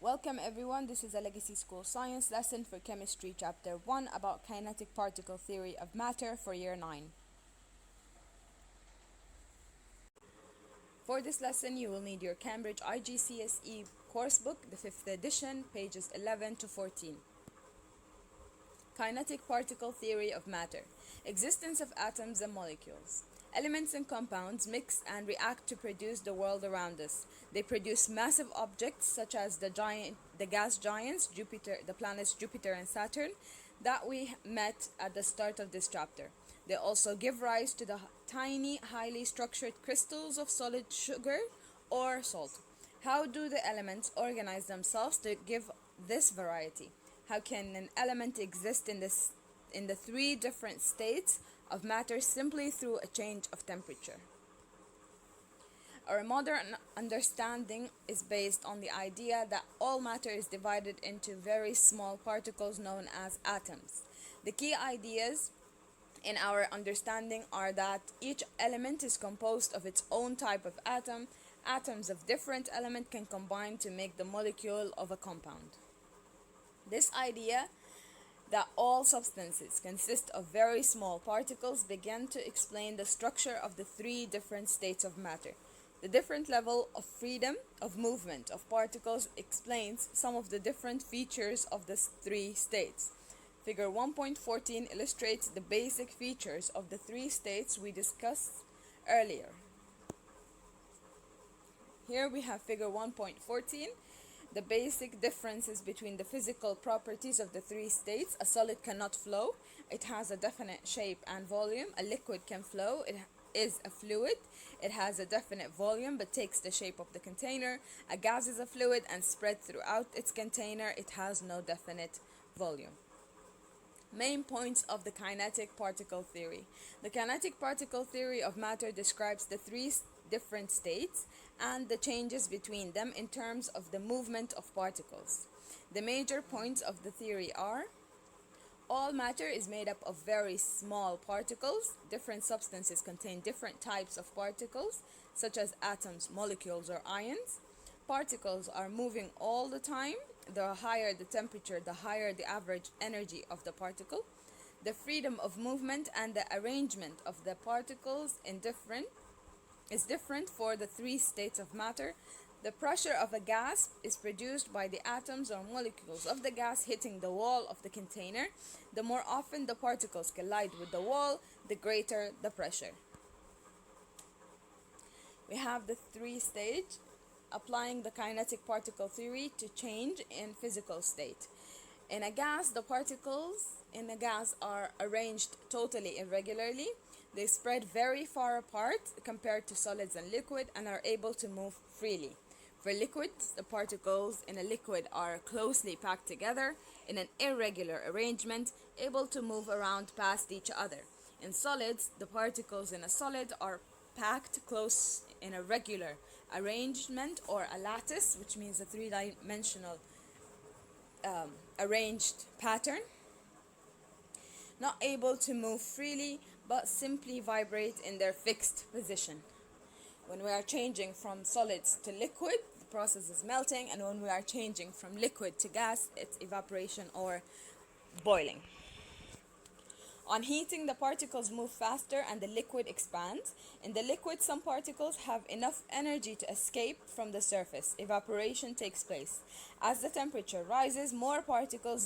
Welcome everyone, this is a Legacy School Science lesson for Chemistry Chapter 1 about kinetic particle theory of matter for Year 9. For this lesson, you will need your Cambridge IGCSE coursebook, the 5th edition, pages 11 to 14. Kinetic particle theory of matter. Existence of atoms and molecules. Elements and compounds mix and react to produce the world around us. They produce massive objects such as the gas giants, the planets Jupiter and Saturn, that we met at the start of this chapter. They also give rise to the tiny, highly structured crystals of solid sugar or salt. How do the elements organize themselves to give this variety? How can an element exist in the three different states of matter simply through a change of temperature? Our modern understanding is based on the idea that all matter is divided into very small particles known as atoms. The key ideas in our understanding are that each element is composed of its own type of atom. Atoms of different element can combine to make the molecule of a compound. This idea that all substances consist of very small particles began to explain the structure of the three different states of matter. The different level of freedom of movement of particles explains some of the different features of the three states. Figure 1.14 illustrates the basic features of the three states we discussed earlier. Here we have figure 1.14. The basic differences between the physical properties of the three states. A solid cannot flow. It has a definite shape and volume. A liquid can flow. It is a fluid. It has a definite volume but takes the shape of the container. A gas is a fluid and spread throughout its container. It has no definite volume. Main points of the kinetic particle theory. The kinetic particle theory of matter describes the three different states and the changes between them in terms of the movement of particles. The major points of the theory are: all matter is made up of very small particles. Different substances contain different types of particles, such as atoms, molecules, or ions. Particles are moving all the time. The higher the temperature, the higher the average energy of the particle. The freedom of movement and the arrangement of the particles is different for the three states of matter. The pressure of a gas is produced by the atoms or molecules of the gas hitting the wall of the container. The more often the particles collide with the wall, the greater the pressure. We have the three stage, applying the kinetic particle theory to change in physical state. In a gas, the particles in a gas are arranged totally irregularly. They spread very far apart compared to solids and liquid and are able to move freely. For liquids, the particles in a liquid are closely packed together in an irregular arrangement, able to move around past each other. In solids, the particles in a solid are packed close in a regular arrangement or a lattice, which means a three-dimensional arranged pattern, not able to move freely but simply vibrate in their fixed position. When we are changing from solids to liquid, the process is melting, and when we are changing from liquid to gas, it's evaporation or boiling. On heating, the particles move faster and the liquid expands. In the liquid, some particles have enough energy to escape from the surface. Evaporation takes place. As the temperature rises, more particles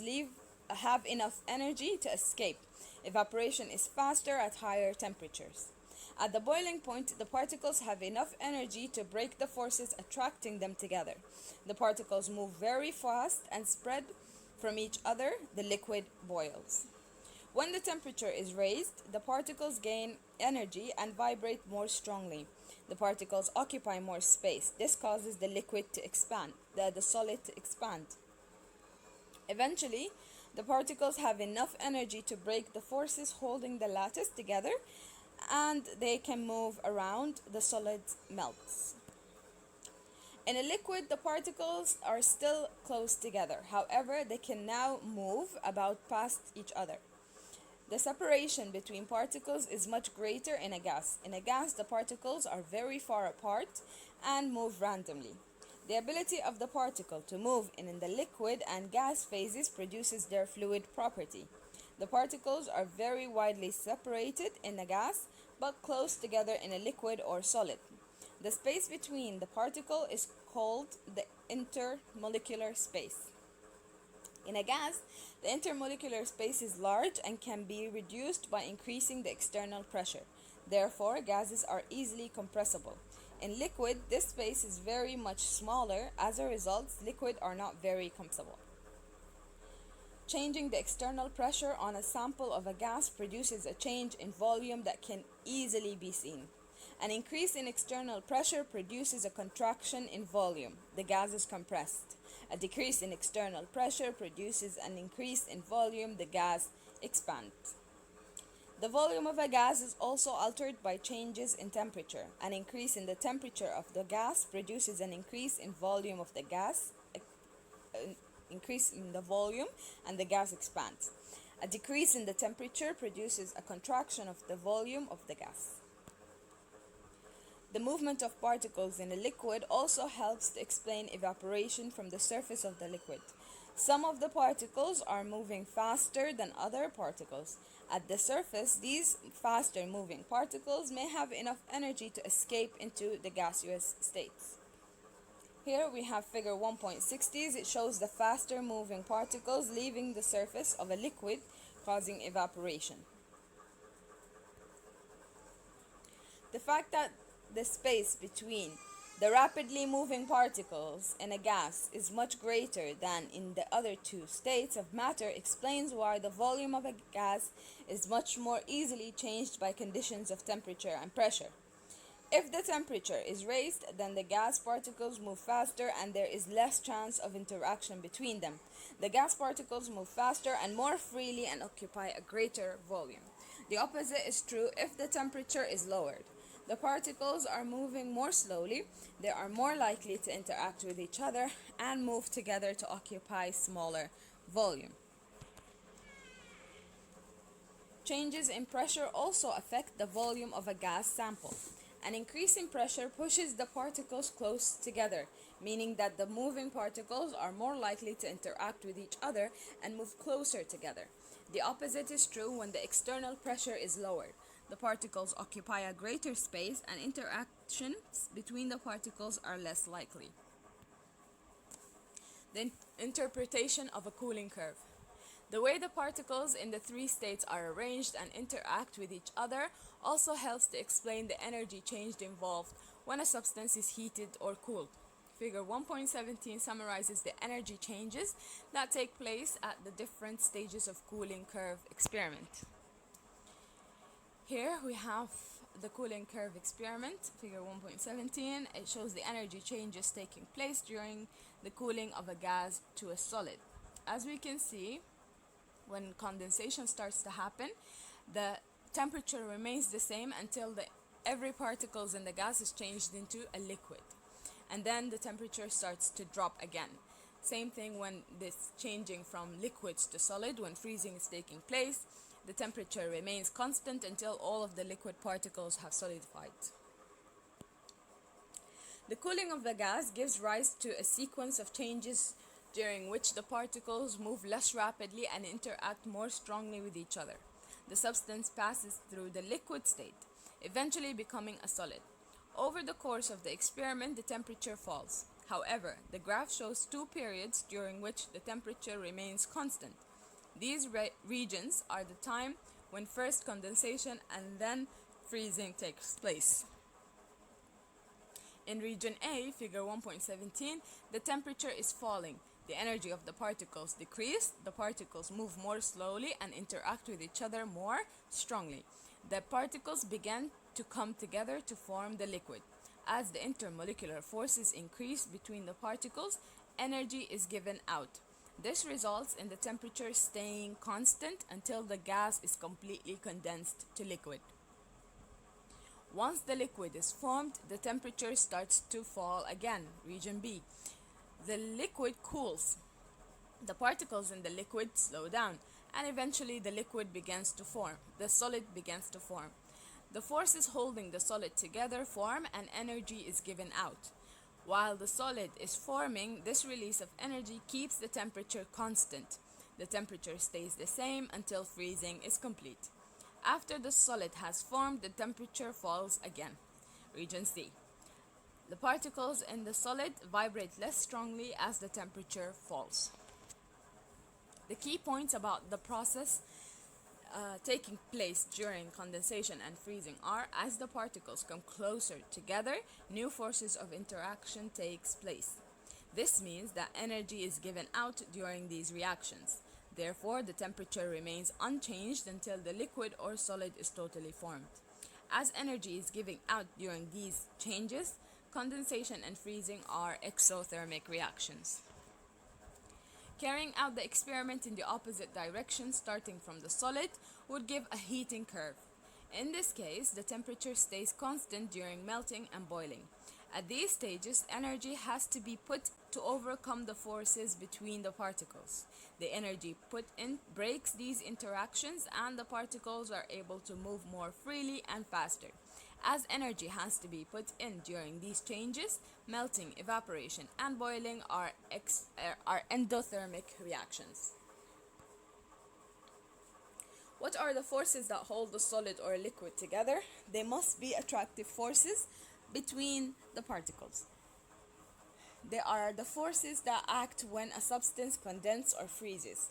have enough energy to escape. Evaporation is faster at higher temperatures. At the boiling point, the particles have enough energy to break the forces attracting them together. The particles move very fast and spread from each other. The liquid boils. When the temperature is raised, the particles gain energy and vibrate more strongly. The particles occupy more space. This causes the liquid to expand, the solid to expand. Eventually, the particles have enough energy to break the forces holding the lattice together, and they can move around. The solid melts. In a liquid, the particles are still close together. However, they can now move about past each other. The separation between particles is much greater in a gas. In a gas, the particles are very far apart and move randomly. The ability of the particle to move in the liquid and gas phases produces their fluid property. The particles are very widely separated in a gas, but close together in a liquid or solid. The space between the particle is called the intermolecular space. In a gas, the intermolecular space is large and can be reduced by increasing the external pressure. Therefore, gases are easily compressible. In liquid, this space is very much smaller. As a result, liquids are not very compressible. Changing the external pressure on a sample of a gas produces a change in volume that can easily be seen. An increase in external pressure produces a contraction in volume. The gas is compressed. A decrease in external pressure produces an increase in volume. The gas expands. The volume of a gas is also altered by changes in temperature. An increase in the temperature of the gas produces an increase in volume of the gas, increase in the volume, and the gas expands. A decrease in the temperature produces a contraction of the volume of the gas. The movement of particles in a liquid also helps to explain evaporation from the surface of the liquid. Some of the particles are moving faster than other particles. At the surface, these faster moving particles may have enough energy to escape into the gaseous states. Here we have figure 1.60. It shows the faster moving particles leaving the surface of a liquid, causing evaporation. The fact that the space between the rapidly moving particles in a gas is much greater than in the other two states of matter explains why the volume of a gas is much more easily changed by conditions of temperature and pressure. If the temperature is raised, then the gas particles move faster and there is less chance of interaction between them. The gas particles move faster and more freely and occupy a greater volume. The opposite is true if the temperature is lowered. The particles are moving more slowly, they are more likely to interact with each other and move together to occupy smaller volume. Changes in pressure also affect the volume of a gas sample. An increase in pressure pushes the particles close together, meaning that the moving particles are more likely to interact with each other and move closer together. The opposite is true when the external pressure is lowered. The particles occupy a greater space and interactions between the particles are less likely. The interpretation of a cooling curve. The way the particles in the three states are arranged and interact with each other also helps to explain the energy change involved when a substance is heated or cooled. Figure 1.17 summarizes the energy changes that take place at the different stages of cooling curve experiment. Here we have the cooling curve experiment, figure 1.17. It shows the energy changes taking place during the cooling of a gas to a solid. As we can see, when condensation starts to happen, the temperature remains the same until every particles in the gas is changed into a liquid. And then the temperature starts to drop again. Same thing when this changing from liquids to solid, when freezing is taking place, the temperature remains constant until all of the liquid particles have solidified. The cooling of the gas gives rise to a sequence of changes during which the particles move less rapidly and interact more strongly with each other. The substance passes through the liquid state, eventually becoming a solid. Over the course of the experiment, the temperature falls. However, the graph shows two periods during which the temperature remains constant. These regions are the time when first condensation and then freezing takes place. In region A, figure 1.17, the temperature is falling. The energy of the particles decrease, the particles move more slowly and interact with each other more strongly. The particles begin to come together to form the liquid. As the intermolecular forces increase between the particles, energy is given out. This results in the temperature staying constant until the gas is completely condensed to liquid. Once the liquid is formed, the temperature starts to fall again, region B. The liquid cools. The particles in the liquid slow down, and eventually the liquid begins to form. The solid begins to form. The forces holding the solid together form and energy is given out. While the solid is forming, this release of energy keeps the temperature constant. The temperature stays the same until freezing is complete. After the solid has formed, the temperature falls again. Region C. The particles in the solid vibrate less strongly as the temperature falls. The key points about the process taking place during condensation and freezing are: as the particles come closer together, new forces of interaction takes place. This means that energy is given out during these reactions. Therefore, the temperature remains unchanged until the liquid or solid is totally formed. As energy is given out during these changes, condensation and freezing are exothermic reactions. Carrying out the experiment in the opposite direction, starting from the solid, would give a heating curve. In this case, the temperature stays constant during melting and boiling. At these stages, energy has to be put to overcome the forces between the particles. The energy put in breaks these interactions, and the particles are able to move more freely and faster. As energy has to be put in during these changes, melting, evaporation, and boiling are endothermic reactions. What are the forces that hold the solid or liquid together? They must be attractive forces between the particles. They are the forces that act when a substance condenses or freezes.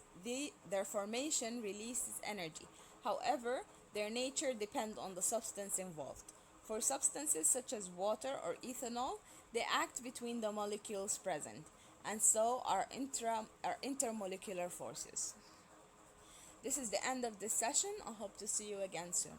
Their formation releases energy. However, their nature depends on the substance involved. For substances such as water or ethanol, they act between the molecules present, and so are intermolecular forces. This is the end of this session. I hope to see you again soon.